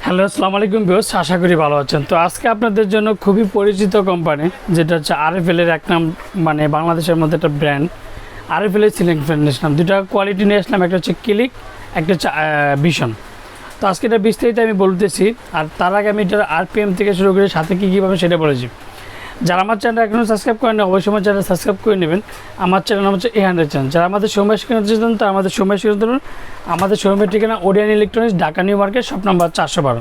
Hello, আসসালামু আলাইকুম viewers, আশা করি ভালো আছেন। তো আজকে আপনাদের জন্য খুবই পরিচিত কোম্পানি, যেটা হচ্ছে RFL এর এক নাম, মানে বাংলাদেশের মধ্যে একটা ব্র্যান্ড। RFL এর সিলিং ফ্যান নিয়ে আসলাম, দুটা কোয়ালিটি নিয়ে আসলাম, একটা হচ্ছে ক্লিক, একটা হচ্ছে ভিশন। তো আজকে এটা বিস্তারিত আমি বলতেছি, আর তার আগে আমি এটার RPM থেকে শুরু করে সাথে কী কী পাবেন সেটা বলেছি। যারা আমার চ্যানেল এখনও সাবস্ক্রাইব করেন না, অবশ্যই আমার চ্যানেল সাবস্ক্রাইব করে নেবেন। আমার চ্যানেল নাম হচ্ছে A100 চ্যানেল। যারা আমাদের সময় শিখতে চান তারা আমাদের সময় শিখতে পারেন। আমাদের শোরুমের ঠিকানা Orient Electronics, Dhaka New Market, shop number 412।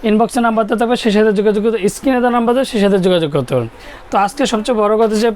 ইনবক্সের নাম্বারটা থাকবে, সে সাথে যোগাযোগ করতে, স্ক্রিনে দেওয়া নাম্বার সে সাথে যোগাযোগ করতে পারেন। তো আজকে সবচেয়ে বড় কথা যে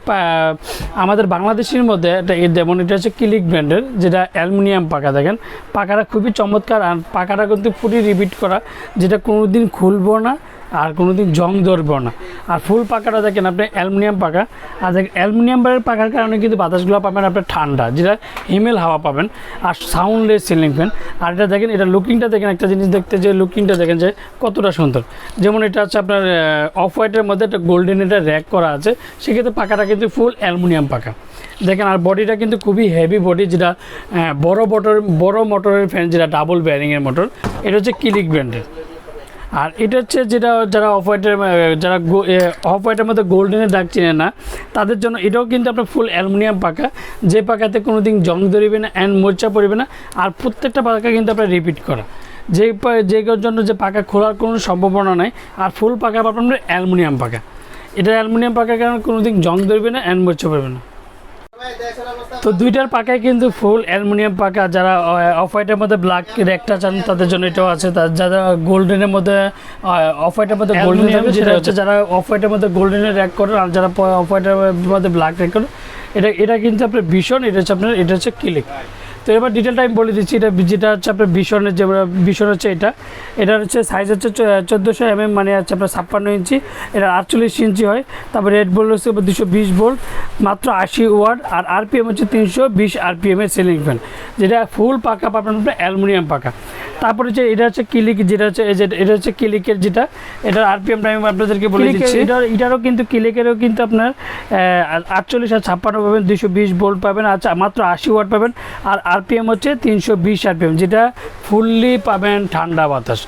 আমাদের বাংলাদেশের মধ্যে এটা যেমন এটা হচ্ছে ক্লিক ব্র্যান্ডের, যেটা অ্যালুমিনিয়াম পাকা। দেখেন পাকাটা খুবই চমৎকার, আর পাকাটা কিন্তু পুরি রিপিট করা, যেটা কোনো দিন খুলবো না আর কোনো দিন জং ধরবো না। আর ফুল পাকাটা দেখেন আপনি অ্যালুমিনিয়াম পাকা, আর দেখেন অ্যালুমিনিয়ামের পাকার কারণে কিন্তু বাতাসগুলো পাবেন আপনার ঠান্ডা, যেটা হিমেল হাওয়া পাবেন, আর সাউন্ডলেস সিলিং ফ্যান। আর এটা দেখেন, এটা লুকিংটা দেখেন, একটা জিনিস দেখতে যে লুকিংটা দেখেন যে কতটা সুন্দর। যেমন এটা হচ্ছে আপনার অফ হোয়াইটের মধ্যে একটা গোল্ডেন এটা র্যাক করা আছে, সেক্ষেত্রে পাকাটা কিন্তু ফুল অ্যালুমিনিয়াম পাকা দেখেন। আর বডিটা কিন্তু খুবই হেভি বডি, যেটা বড় মোটরের ফ্যান, যেটা ডাবল ব্যারিংয়ের মোটর। এটা হচ্ছে ক্লিক ব্র্যান্ডের। আর এটা হচ্ছে যেটা যারা অফ হোয়াইটের মধ্যে গোল্ডেনের দাগ চিনে না, তাদের জন্য এটাও কিন্তু আপনার ফুল অ্যালুমিনিয়াম পাকা, যে পাকাতে কোনো দিন জং ধরিবে না অ্যান্ড মোর্চা পড়বে না। আর প্রত্যেকটা পাকা কিন্তু আপনার রিপিট করা, যেগুলোর জন্য যে পাকা খোলার কোনো সম্ভাবনা নাই। আর ফুল পাকা আপনার অ্যালুমিনিয়াম পাকা, এটা অ্যালুমিনিয়াম পাকার কারণে কোনো দিন জং ধরবে না অ্যান্ড মোর্চা পড়বে না। তো দুইটার পাকায় কিন্তু ফুল অ্যালুমিনিয়াম পাকা। যারা অফ হোয়াইটের মধ্যে ব্ল্যাক র্যাকটা চান তাদের জন্য এটাও আছে। যারা গোল্ডেনের মধ্যে অফ হোয়াইটের মধ্যে গোল্ডেন, যেটা হচ্ছে যারা অফ হোয়াইটের মধ্যে গোল্ডেনের র্যাক করেন, আর যারা অফ হোয়াইটের মধ্যে ব্ল্যাক র্যাক করেন, এটা কিন্তু আপনার ভীষণ, এটা হচ্ছে ক্লিক। তো এবার ডিটেলটা আমি বলে দিচ্ছি। যেটা হচ্ছে আপনার ভীষণের, যে ভীষণ হচ্ছে এটার হচ্ছে সাইজ হচ্ছে 1400 mm, মানে হচ্ছে আপনার 56 ইঞ্চি। এটা 48 ইঞ্চি হয়। তারপরে রেড বোল্ট হচ্ছে 220 ভোল্ট, মাত্র 80 ওয়াট। আর RPM হচ্ছে 320 RPM এর সিলিং ফ্যান, যেটা ফুল পাকা পাবেন আপনার অ্যালুমিনিয়াম পাকা। তারপরে হচ্ছে এটা হচ্ছে ক্লিক, যেটা হচ্ছে এটা হচ্ছে ক্লিকের, যেটা এটার RPMটা আমি আপনাদেরকে বলে দিচ্ছি। এটারও কিন্তু ক্লিকেরও কিন্তু আপনার 48 আর 56 পাবেন, 220 ভোল্ট পাবেন, আচ্ছা মাত্র 80 ওয়াট পাবেন। আর RPM হচ্ছে 320 RPM, যেটা ফুললি পাবেন ঠান্ডা বাতাস।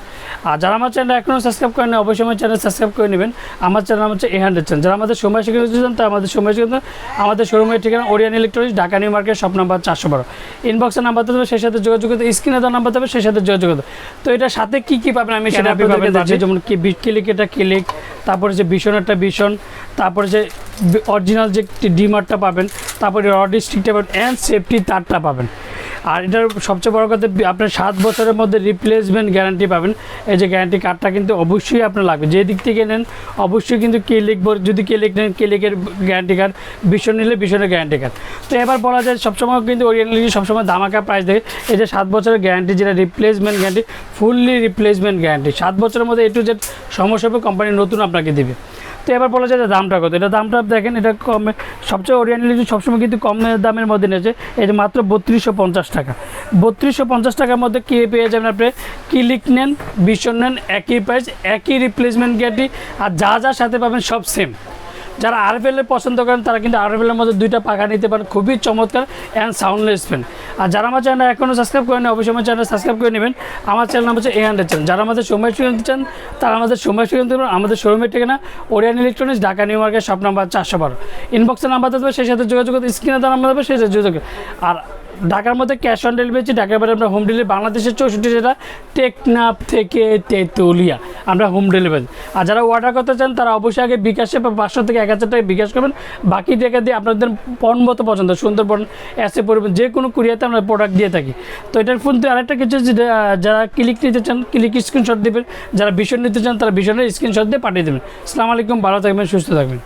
আর যারা আমার চ্যানেল এখনও সাবস্ক্রাইব করেন, অবশ্যই আমার চ্যানেল সাবস্ক্রাইব করে নেবেন। আমার চ্যানেল হচ্ছে A100 চ্যানেল। যারা আমাদের সময় শিখতে চান তারা আমাদের সময় শিখতে, আমাদের শোরুমের ঠিকানা Orient Electronics, Dhaka New Market, shop number 412। ইনবক্সের নাম্বার দেবে, সেই সাথে যোগাযোগ করতে, স্ক্রিনে দেওয়া নাম্বার দেবে, সেই সাথে যোগাযোগ করতে। তো এটার সাথে কী কী পাবেন আমি সেটা আপনাদেরকে দিচ্ছি। যেমন ক্লিক, এটা ক্লিক, তারপরে যে ভীষণেরটা ভীষণ, তারপরে যে অরিজিনাল যে ডিমারটা পাবেন, তারপরে রড স্টিকটা পাবেন, অ্যান্ড সেফটি তারটা পাবেন। আর এটার সবচেয়ে বড় কথা, আপনার 7 বছরের মধ্যে রিপ্লেসমেন্ট গ্যারান্টি পাবেন। এই যে গ্যারান্টি কার্ডটা কিন্তু অবশ্যই আপনার লাগবে, যে দিক থেকে নেন অবশ্যই কিন্তু ক্লিক, যদি ক্লিক নেন ক্লিকের গ্যারান্টি কার্ড, ভীষণ নিলে ভীষণের গ্যারান্টি কার্ড। তো এবার বলা যায় সবসময় কিন্তু ওরিয়েন্ট সবসময় ধামাকা প্রাইস দেয়। এই যে 7 বছরের গ্যারান্টি, যেটা replacement guarantee, fully replacement guarantee, 7 বছরের মধ্যে A to Z সমস্যা হবে, কোম্পানি নতুন আপনাকে দেবে। তো এবার বলা যায় দামটা কত। এটা দামটা দেখেন, এটা কম, সবচেয়ে ওরিয়েন্ট সবসময় কিন্তু কম দামের মধ্যে নিয়েছে। এই যে মাত্র 3250 টাকা, 3250 টাকার মধ্যে কী পেয়ে যাবেন আপনি। ক্লিক নেন, ভীষণ নেন, একই প্রাইস, একই রিপ্লেসমেন্ট গ্যারান্টি, আর যা সাথে পাবেন সব সেম। যারা RFL পছন্দ করেন তারা কিন্তু RFL এর মধ্যে দুইটা পাখা নিতে পারেন, খুবই চমৎকার অ্যান্ড সাউন্ডলেস ফ্যান। আর যারা আমার চ্যানেল এখনও সাবস্ক্রাইব করেন, অবশ্যই আমার চ্যানেল সাবস্ক্রাইব করে নেবেন। আমার চ্যানেল নাম হচ্ছে A100 চ্যানেল। যারা আমাদের সময় কিনতে চান তারা আমাদের সময় কিনতে পারেন। আমাদের শোরুমের ঠিকানা Orient Electronics, Dhaka New Market, shop number 412। ইনবক্সের নাম্বার দেবে, সেই সাথে যোগাযোগ করতে, স্ক্রিনে দেওয়া নাম্বার দেবে, সেই সাথে যোগাযোগ। আর ঢাকার মধ্যে ক্যাশ অন ডেলিভারি, ঢাকার বাইরে আমরা হোম ডেলিভারি, বাংলাদেশের 64 জেলা, টেকনাফ থেকে তেঁতুলিয়া আমরা হোম ডেলিভারি। আর যারা অর্ডার করতে চান তারা অবশ্যই আগে বিকাশে 500 থেকে 1000 টাকা বিকাশ করবেন, বাকি টাকা দিয়ে আপনাদের মতো পছন্দ সুন্দরবন এসে পড়বেন, যে কোনো কুরিয়াতে আমরা প্রোডাক্ট দিয়ে থাকি। তো এটার ফোন তো আরেকটা কিছু, যারা ক্লিক নিতে চান ক্লিক স্ক্রিনশট দেবেন, যারা ভীষণ নিতে চান তারা ভীষণের স্ক্রিনশট দিয়ে পাঠিয়ে দেবেন। আসসালামু আলাইকুম, ভালো থাকবেন, সুস্থ থাকবেন।